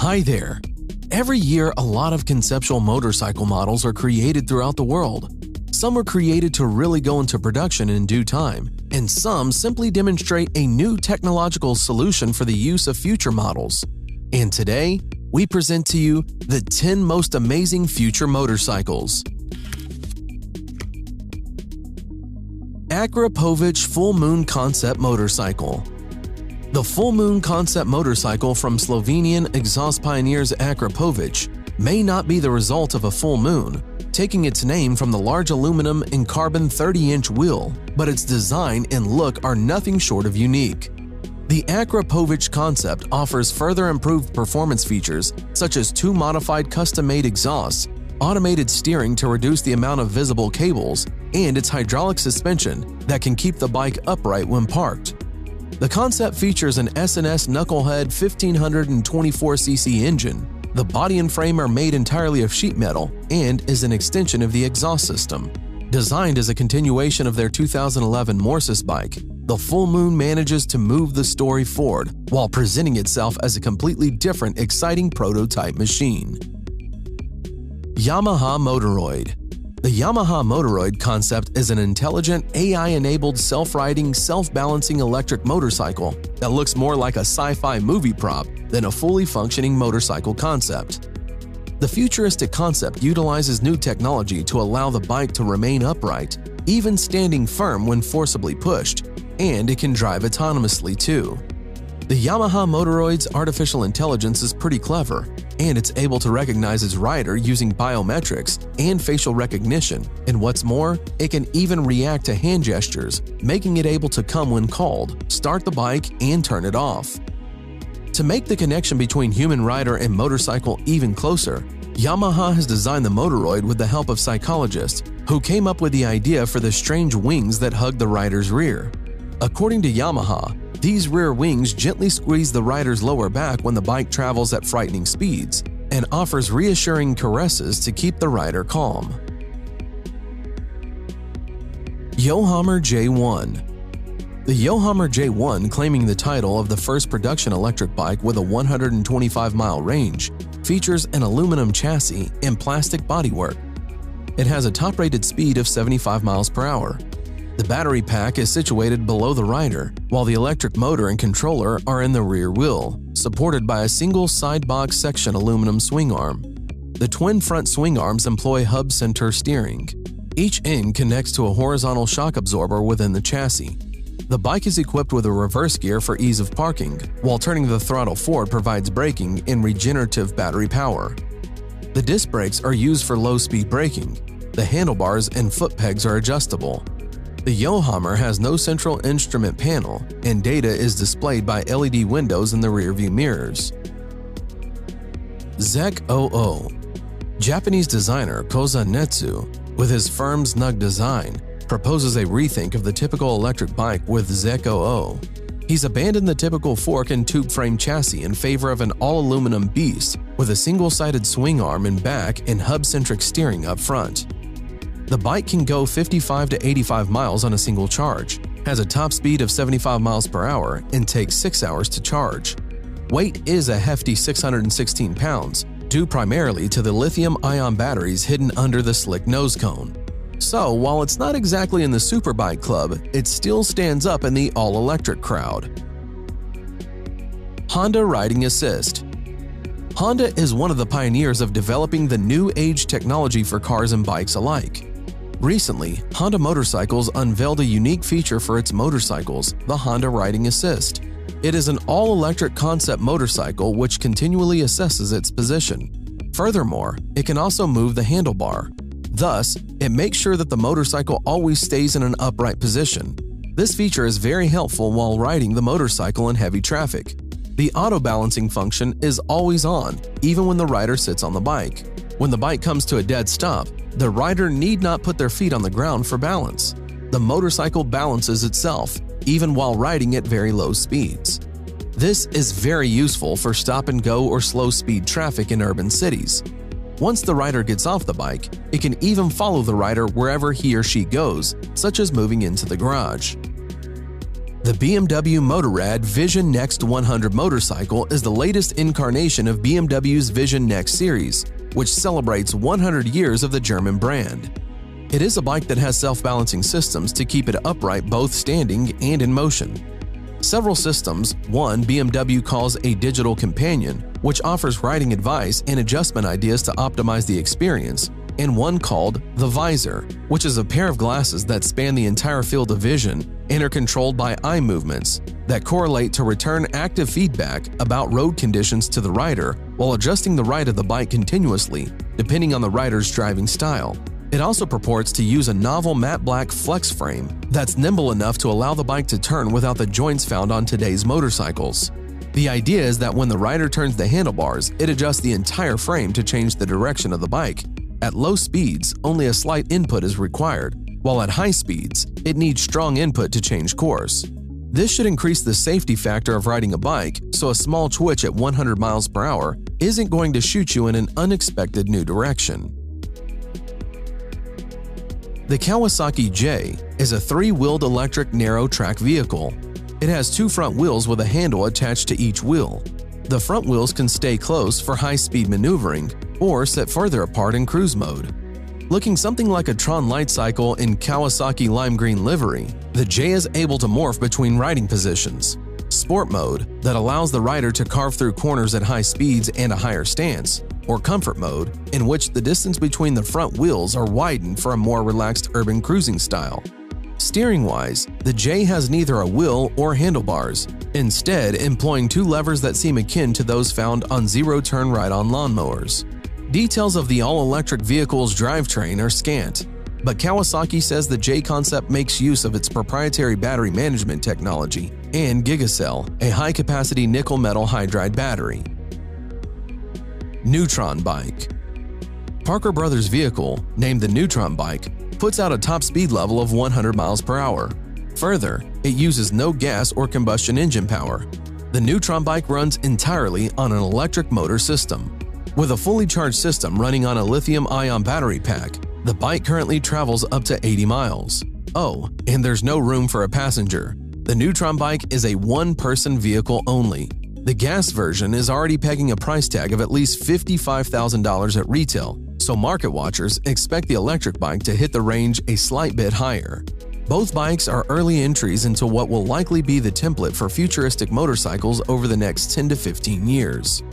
Hi there! Every year, a lot of conceptual motorcycle models are created throughout the world. Some are created to really go into production in due time, and some simply demonstrate a new technological solution for the use of future models. And today, we present to you the 10 most amazing future motorcycles. Akrapovic Full Moon Concept Motorcycle. The Full Moon Concept motorcycle from Slovenian exhaust pioneers Akrapovic may not be the result of a full moon, taking its name from the large aluminum and carbon 30-inch wheel, but its design and look are nothing short of unique. The Akrapovic concept offers further improved performance features such as 2 modified custom-made exhausts, automated steering to reduce the amount of visible cables, and its hydraulic suspension that can keep the bike upright when parked. The concept features an S&S Knucklehead 1524cc engine. The body and frame are made entirely of sheet metal and is an extension of the exhaust system. Designed as a continuation of their 2011 Morsis bike, the Full Moon manages to move the story forward while presenting itself as a completely different, exciting prototype machine. Yamaha Motoroid. The Yamaha Motoroid concept is an intelligent, AI-enabled, self-riding, self-balancing electric motorcycle that looks more like a sci-fi movie prop than a fully functioning motorcycle concept. The futuristic concept utilizes new technology to allow the bike to remain upright, even standing firm when forcibly pushed, and it can drive autonomously too. The Yamaha Motoroid's artificial intelligence is pretty clever, and it's able to recognize its rider using biometrics and facial recognition, and what's more, it can even react to hand gestures, making it able to come when called, start the bike, and turn it off. To make the connection between human rider and motorcycle even closer, Yamaha has designed the Motoroid with the help of psychologists who came up with the idea for the strange wings that hug the rider's rear. According to Yamaha, these rear wings gently squeeze the rider's lower back when the bike travels at frightening speeds and offers reassuring caresses to keep the rider calm. Yohammer J1. The Yohammer J1, claiming the title of the first production electric bike with a 125-mile range, features an aluminum chassis and plastic bodywork. It has a top-rated speed of 75 miles per hour. The battery pack is situated below the rider, while the electric motor and controller are in the rear wheel, supported by a single side box section aluminum swing arm. The twin front swing arms employ hub center steering. Each end connects to a horizontal shock absorber within the chassis. The bike is equipped with a reverse gear for ease of parking, while turning the throttle forward provides braking and regenerative battery power. The disc brakes are used for low-speed braking. The handlebars and foot pegs are adjustable. The Yohammer has no central instrument panel, and data is displayed by LED windows in the rearview mirrors. ZEC 00. Japanese designer Koza Netsu, with his firm snug design, proposes a rethink of the typical electric bike with ZEC 00. He's abandoned the typical fork and tube frame chassis in favor of an all-aluminum beast with a single-sided swing arm in back and hub-centric steering up front. The bike can go 55 to 85 miles on a single charge, has a top speed of 75 miles per hour, and takes 6 hours to charge. Weight is a hefty 616 pounds, due primarily to the lithium-ion batteries hidden under the slick nose cone. So, while it's not exactly in the superbike club, it still stands up in the all-electric crowd. Honda Riding Assist. Honda is one of the pioneers of developing the new age technology for cars and bikes alike. Recently, Honda Motorcycles unveiled a unique feature for its motorcycles, the Honda Riding Assist. It is an all-electric concept motorcycle which continually assesses its position. Furthermore, it can also move the handlebar. Thus, it makes sure that the motorcycle always stays in an upright position. This feature is very helpful while riding the motorcycle in heavy traffic. The auto-balancing function is always on, even when the rider sits on the bike. When the bike comes to a dead stop, the rider need not put their feet on the ground for balance. The motorcycle balances itself, even while riding at very low speeds. This is very useful for stop-and-go or slow-speed traffic in urban cities. Once the rider gets off the bike, it can even follow the rider wherever he or she goes, such as moving into the garage. The BMW Motorrad Vision Next 100 motorcycle is the latest incarnation of BMW's Vision Next series, which celebrates 100 years of the German brand. It is a bike that has self-balancing systems to keep it upright both standing and in motion. Several systems, one BMW calls a digital companion, which offers riding advice and adjustment ideas to optimize the experience, and one called the Visor, which is a pair of glasses that span the entire field of vision and are controlled by eye movements that correlate to return active feedback about road conditions to the rider while adjusting the ride of the bike continuously, depending on the rider's driving style. It also purports to use a novel matte black flex frame that's nimble enough to allow the bike to turn without the joints found on today's motorcycles. The idea is that when the rider turns the handlebars, it adjusts the entire frame to change the direction of the bike. At low speeds, only a slight input is required, while at high speeds, it needs strong input to change course. This should increase the safety factor of riding a bike, so a small twitch at 100 miles per hour isn't going to shoot you in an unexpected new direction. The Kawasaki J is a three-wheeled electric narrow-track vehicle. It has two front wheels with a handle attached to each wheel. The front wheels can stay close for high-speed maneuvering or sit further apart in cruise mode. Looking something like a Tron light cycle in Kawasaki lime green livery, the J is able to morph between riding positions. Sport mode, that allows the rider to carve through corners at high speeds and a higher stance, or comfort mode, in which the distance between the front wheels are widened for a more relaxed urban cruising style. Steering-wise, the J has neither a wheel or handlebars, instead employing two levers that seem akin to those found on zero-turn ride-on lawnmowers. Details of the all-electric vehicle's drivetrain are scant, but Kawasaki says the J concept makes use of its proprietary battery management technology and Gigacell, a high-capacity nickel-metal hydride battery. Neutron Bike. Parker Brothers' vehicle, named the Neutron Bike, puts out a top speed level of 100 miles per hour. Further, it uses no gas or combustion engine power. The Neutron Bike runs entirely on an electric motor system. With a fully charged system running on a lithium-ion battery pack, the bike currently travels up to 80 miles. Oh, and there's no room for a passenger. The Neutron Bike is a one-person vehicle only. The gas version is already pegging a price tag of at least $55,000 at retail, so market watchers expect the electric bike to hit the range a slight bit higher. Both bikes are early entries into what will likely be the template for futuristic motorcycles over the next 10 to 15 years.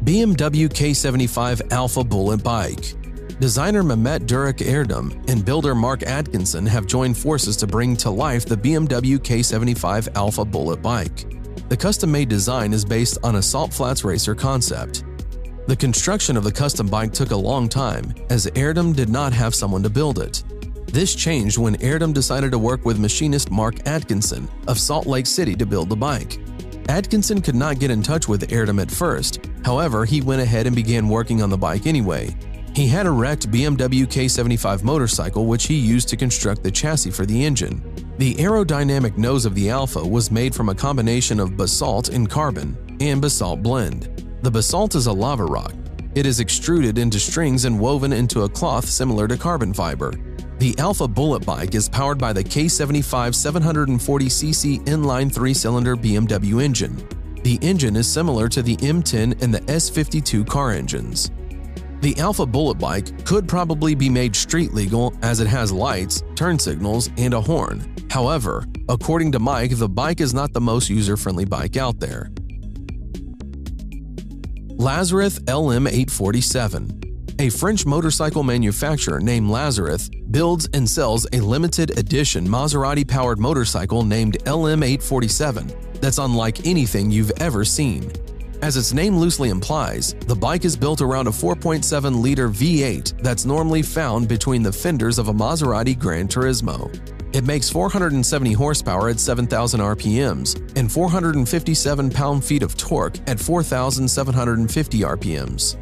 BMW K75 Alpha Bullet Bike. Designer Mehmet Durek Erdem and builder Mark Atkinson have joined forces to bring to life the BMW K75 Alpha Bullet Bike. The custom-made design is based on a Salt Flats racer concept. The construction of the custom bike took a long time, as Erdem did not have someone to build it. This changed when Erdem decided to work with machinist Mark Atkinson of Salt Lake City to build the bike. Atkinson could not get in touch with Erdem at first, however, he went ahead and began working on the bike anyway. He had a wrecked BMW K75 motorcycle which he used to construct the chassis for the engine. The aerodynamic nose of the Alpha was made from a combination of basalt and carbon and basalt blend. The basalt is a lava rock. It is extruded into strings and woven into a cloth similar to carbon fiber. The Alpha Bullet Bike is powered by the K75 740cc inline 3-cylinder BMW engine. The engine is similar to the M10 and the S52 car engines. The Alpha Bullet Bike could probably be made street legal as it has lights, turn signals, and a horn. However, according to Mike, the bike is not the most user-friendly bike out there. Lazareth LM847. A French motorcycle manufacturer named Lazareth builds and sells a limited edition Maserati-powered motorcycle named LM847 that's unlike anything you've ever seen. As its name loosely implies, the bike is built around a 4.7-liter V8 that's normally found between the fenders of a Maserati Gran Turismo. It makes 470 horsepower at 7,000 RPMs and 457 pound-feet of torque at 4,750 RPMs.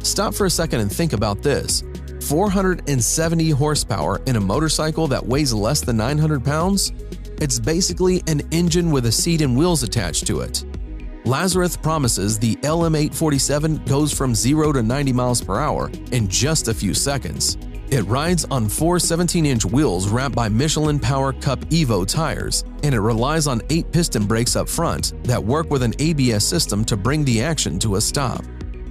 Stop for a second and think about this. 470 horsepower in a motorcycle that weighs less than 900 pounds? It's basically an engine with a seat and wheels attached to it. Lazareth promises the LM847 goes from 0 to 90 miles per hour in just a few seconds. It rides on four 17-inch wheels wrapped by Michelin Power Cup Evo tires, and it relies on 8 piston brakes up front that work with an ABS system to bring the action to a stop.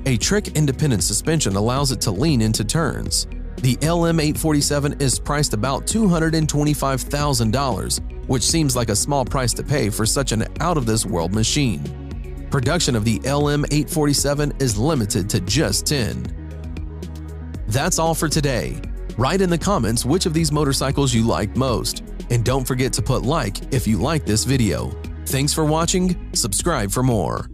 A trick-independent suspension allows it to lean into turns. The LM847 is priced about $225,000, which seems like a small price to pay for such an out-of-this-world machine. Production of the LM847 is limited to just 10. That's all for today. Write in the comments which of these motorcycles you liked most, and don't forget to put like if you like this video. Thanks for watching, subscribe for more.